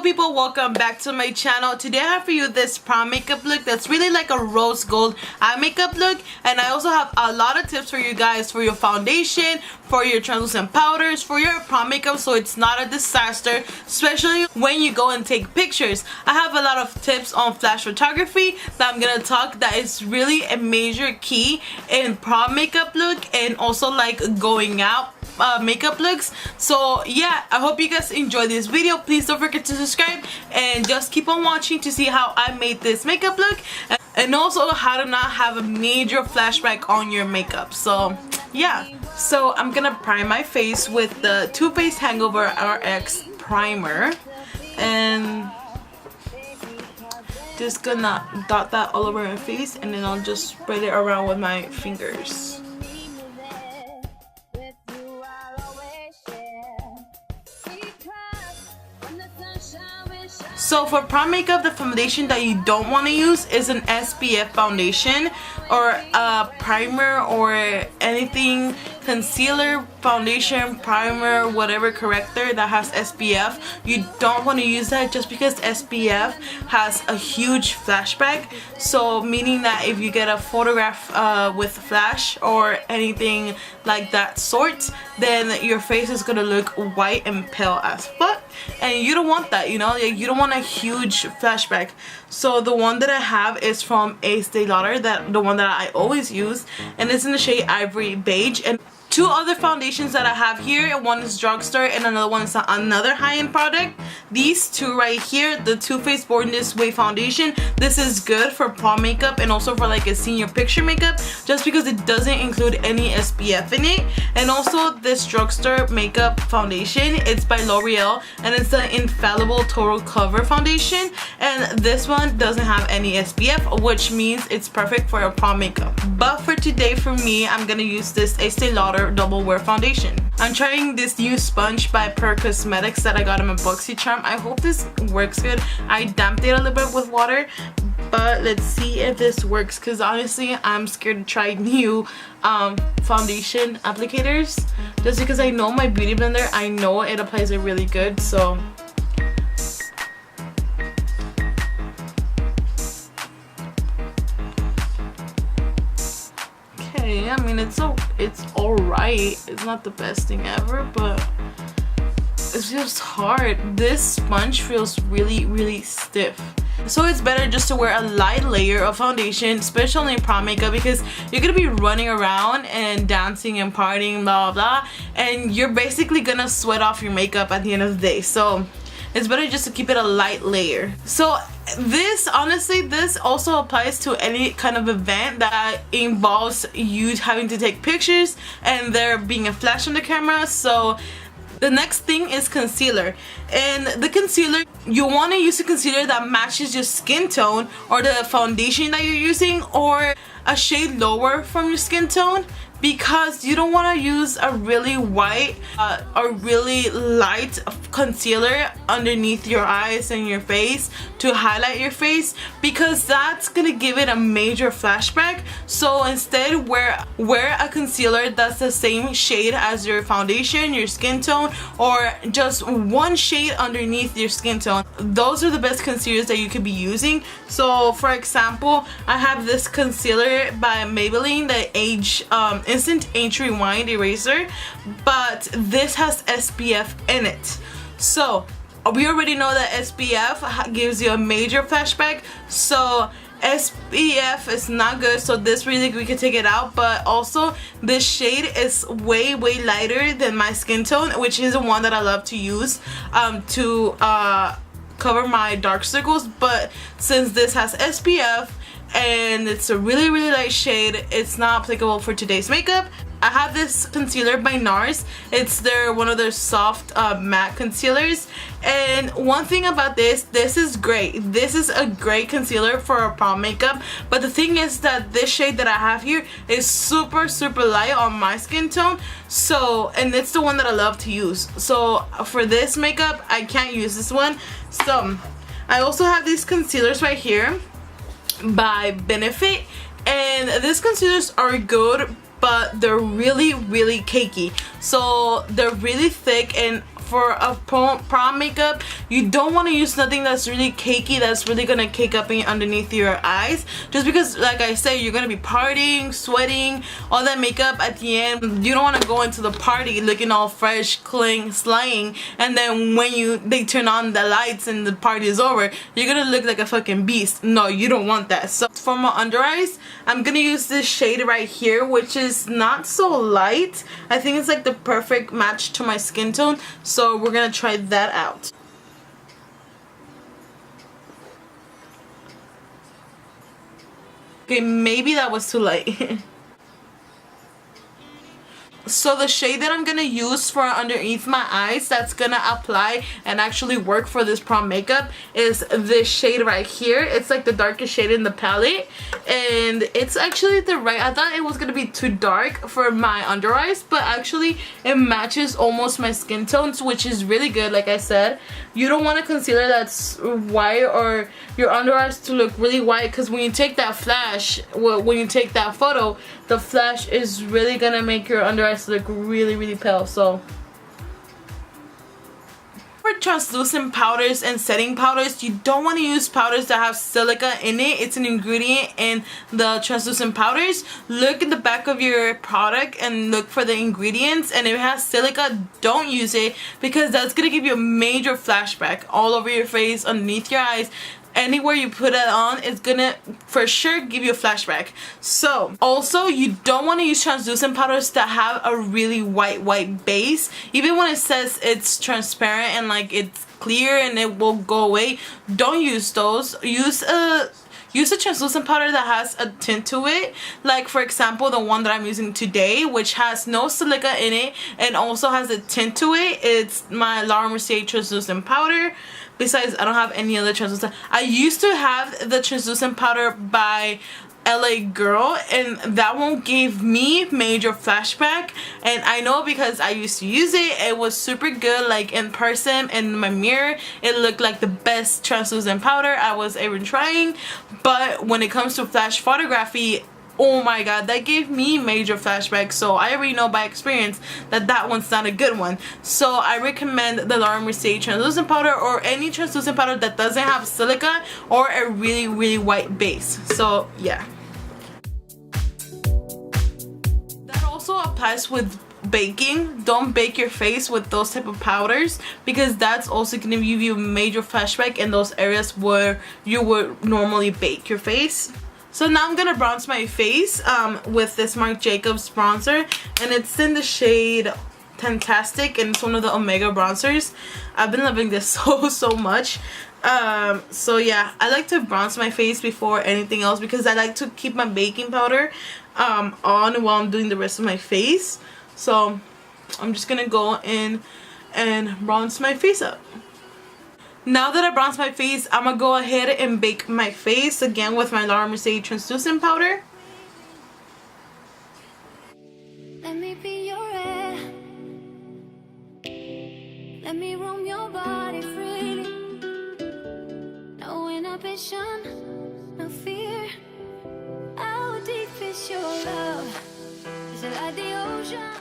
Hello people, welcome back to my channel. Today I have for you this prom makeup look that's really like a rose gold eye makeup look, and I also have a lot of tips for you guys for your foundation, for your translucent powders, for your prom makeup, so it's not a disaster, especially when you go and take pictures. I have a lot of tips on flash photography that I'm gonna talk that is really a major key in prom makeup look and also like going out makeup looks. So yeah, I hope you guys enjoy this video. Please don't forget to subscribe and just keep on watching to see how I made this makeup look, and also how to not have a major flashback on your makeup. So yeah, so I'm gonna prime my face with the Too Faced Hangover RX primer, and just gonna dot that all over my face, and then I'll just spread it around with my fingers. So for prom makeup, the foundation that you don't want to use is an SPF foundation or a primer or anything, concealer, foundation, primer, whatever corrector that has SPF. You don't want to use that just because SPF has a huge flashback. So meaning that if you get a photograph with flash or anything like that sort, then your face is gonna look white and pale as fuck, and you don't want that, you know, like you don't want a huge flashback. So the one that I have is from Estee Lauder, the one that I always use, and it's in the shade Ivory Beige. And two other foundations that I have here, one is drugstore and another one is another high-end product. These two right here, the Too Faced Born This Way foundation, this is good for prom makeup and also for like a senior picture makeup, just because it doesn't include any SPF in it. And also this drugstore makeup foundation, it's by L'Oreal, and it's the Infallible Total Cover foundation, and this one doesn't have any SPF, which means it's perfect for a prom makeup. But for today, for me, I'm gonna use this Estee Lauder Double Wear foundation. I'm trying this new sponge by Per Cosmetics that I got in my BoxyCharm. I hope this works good. I damped it a little bit with water, but let's see if this works, because honestly I'm scared to try new foundation applicators, just because I know my beauty blender, I know it applies it really good. So I mean, it's alright. It's not the best thing ever, but it's just hard. This sponge feels really stiff. So it's better just to wear a light layer of foundation, especially in prom makeup, because you're gonna be running around and dancing and partying, blah blah, and you're basically gonna sweat off your makeup at the end of the day. So it's better just to keep it a light layer. So this, honestly, this also applies to any kind of event that involves you having to take pictures and there being a flash on the camera. So the next thing is concealer. And the concealer, you want to use a concealer that matches your skin tone or the foundation that you're using, or a shade lower from your skin tone, because you don't want to use a really white or really light concealer underneath your eyes and your face to highlight your face, because that's gonna give it a major flashback. So instead, wear a concealer that's the same shade as your foundation, your skin tone, or just one shade underneath your skin tone. Those are the best concealers that you could be using. So for example, I have this concealer by Maybelline, the Instant Age Rewind Eraser, but this has SPF in it. So we already know that SPF gives you a major flashback, so SPF is not good, so this really, we can take it out. But also this shade is way lighter than my skin tone, which is the one that I love to use to cover my dark circles. But since this has SPF and it's a really light shade, it's not applicable for today's makeup. I have this concealer by NARS. It's one of their soft matte concealers, and one thing about this is great. This is a great concealer for a prom makeup, but the thing is that this shade that I have here is super light on my skin tone. So, and it's the one that I love to use. So for this makeup, I can't use this one. So I also have these concealers right here by Benefit, and these concealers are good, but they're really cakey. So they're really thick, and for a prom makeup, you don't want to use nothing that's really cakey, that's really gonna cake up underneath your eyes, just because, like I said, you're gonna be partying, sweating, all that makeup at the end. You don't want to go into the party looking all fresh, clean, slaying, and then when they turn on the lights and the party is over, you're gonna look like a fucking beast. No, you don't want that. So for my under eyes, I'm gonna use this shade right here, which is not so light. I think it's like the perfect match to my skin tone, so we're gonna try that out. Okay, maybe that was too light. So the shade that I'm gonna use for underneath my eyes, that's gonna apply and actually work for this prom makeup, is this shade right here. It's like the darkest shade in the palette, and it's actually the right. I thought it was gonna be too dark for my under eyes, but actually it matches almost my skin tones, which is really good. Like I said, you don't want a concealer that's white or your under eyes to look really white, because when you take that flash, when you take that photo, the flash is really gonna make your under eyes look really pale. So for translucent powders and setting powders, you don't want to use powders that have silica in it. It's an ingredient in the translucent powders. Look at the back of your product and look for the ingredients, and if it has silica, don't use it, because that's gonna give you a major flashback all over your face, underneath your eyes. Anywhere you put it on, it's gonna for sure give you a flashback. So also, you don't want to use translucent powders that have a really white base. Even when it says it's transparent and like it's clear and it will go away, don't use those. Use a translucent powder that has a tint to it, like for example the one that I'm using today, which has no silica in it and also has a tint to it. It's my Laura Mercier translucent powder. Besides, I don't have any other translucent. I used to have the translucent powder by LA Girl, and that one gave me major flashback, and I know because I used to use it. It was super good, like in person, in my mirror it looked like the best translucent powder I was ever trying. But when it comes to flash photography, oh my god, that gave me major flashbacks. So I already know by experience that that one's not a good one. So I recommend the Laura Mercier translucent powder, or any translucent powder that doesn't have silica or a really white base. So yeah, that also applies with baking. Don't bake your face with those type of powders, because that's also going to give you major flashback in those areas where you would normally bake your face. So now I'm gonna bronze my face with this Marc Jacobs bronzer, and it's in the shade Fantastic, and it's one of the Omega bronzers. I've been loving this so much. So yeah, I like to bronze my face before anything else, because I like to keep my baking powder on while I'm doing the rest of my face. So I'm just gonna go in and bronze my face up. Now that I bronzed my face, I'm gonna go ahead and bake my face again with my Laura Mercier translucent powder. Let me be your air. Let me roam your body freely. No inhibition, no fear. How deep is your love? Is it like the ocean?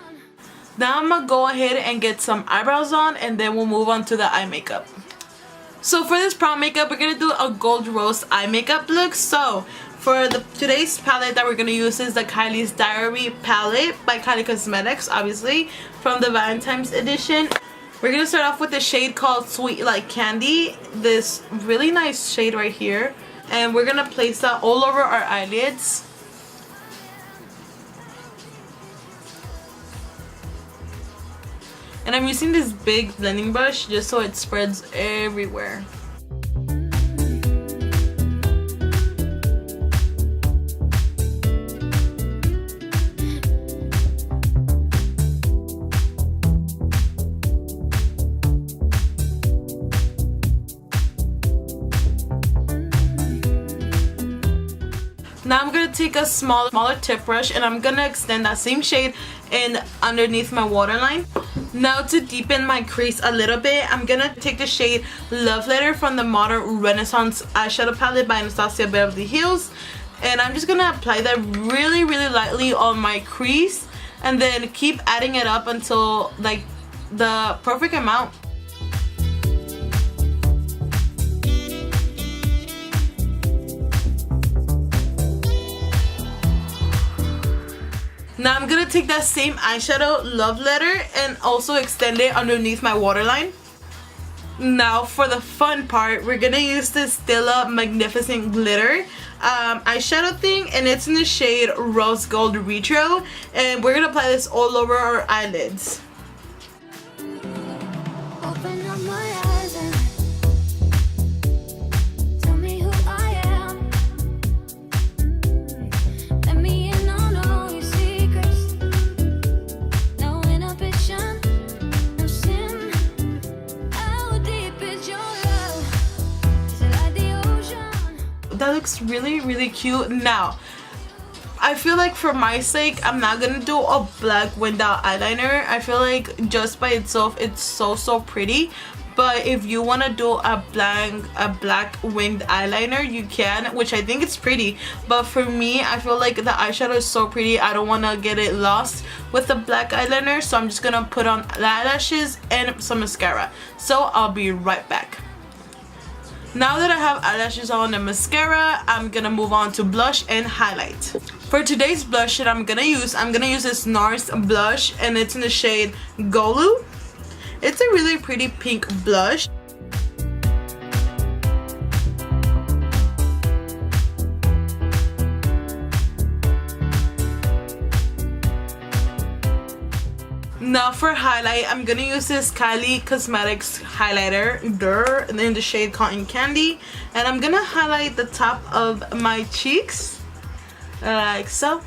Now I'm gonna go ahead and get some eyebrows on, and then we'll move on to the eye makeup. So for this prom makeup, we're going to do a gold rose eye makeup look. So for today's palette that we're going to use is the Kylie's Diary palette by Kylie Cosmetics, obviously, from the Valentine's edition. We're going to start off with the shade called Sweet Like Candy, this really nice shade right here. And we're going to place that all over our eyelids. And I'm using this big blending brush just so it spreads everywhere. Now I'm going to take a smaller tip brush, and I'm going to extend that same shade in underneath my waterline. Now to deepen my crease a little bit, I'm going to take the shade Love Letter from the Modern Renaissance eyeshadow palette by Anastasia Beverly Hills. And I'm just going to apply that really lightly on my crease, and then keep adding it up until like the perfect amount. Now I'm gonna take that same eyeshadow, Love Letter, and also extend it underneath my waterline. Now for the fun part, we're gonna use this Stila Magnificent Glitter eyeshadow thing, and it's in the shade Rose Gold Retro, and we're gonna apply this all over our eyelids. Open up my eyes and tell me who I am. Let me in on all your secrets. No inhibition, no sin. How deep is your love? Is it like the ocean? That looks really, really cute. Now, I feel like for my sake, I'm not gonna do a black winged out eyeliner. I feel like just by itself, it's so pretty. But if you want to do a black winged eyeliner, you can, which I think it's pretty. But for me, I feel like the eyeshadow is so pretty, I don't want to get it lost with the black eyeliner. So I'm just gonna put on the eyelashes and some mascara. So I'll be right back. Now that I have eyelashes on and mascara, I'm gonna move on to blush and highlight. For today's blush that I'm gonna use this NARS blush, and it's in the shade Golu. It's a really pretty pink blush. Now for highlight, I'm gonna use this Kylie Cosmetics highlighter in the shade Cotton Candy, and I'm gonna highlight the top of my cheeks like so.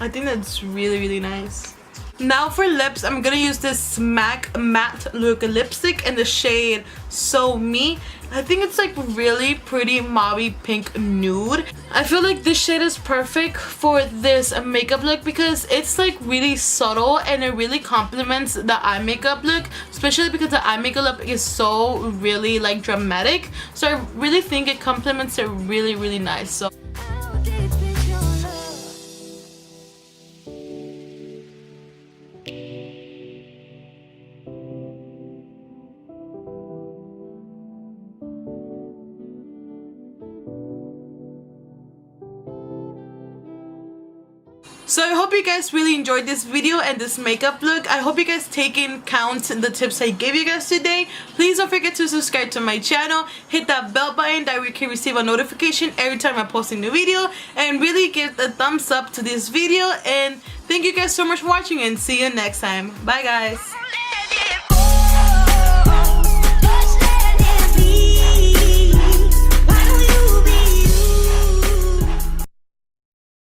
I think that's really nice. Now for lips, I'm gonna use this Smack Matte Look lipstick in the shade So Me. I think it's like really pretty mauvey pink nude. I feel like this shade is perfect for this makeup look because it's like really subtle and it really complements the eye makeup look, especially because the eye makeup look is so really like dramatic. So I really think it complements it really nice. So How deep is your love? So I hope you guys really enjoyed this video and this makeup look. I hope you guys take in count the tips I gave you guys today. Please don't forget to subscribe to my channel. Hit that bell button that you can receive a notification every time I post a new video. And really give a thumbs up to this video. And thank you guys so much for watching and see you next time. Bye guys.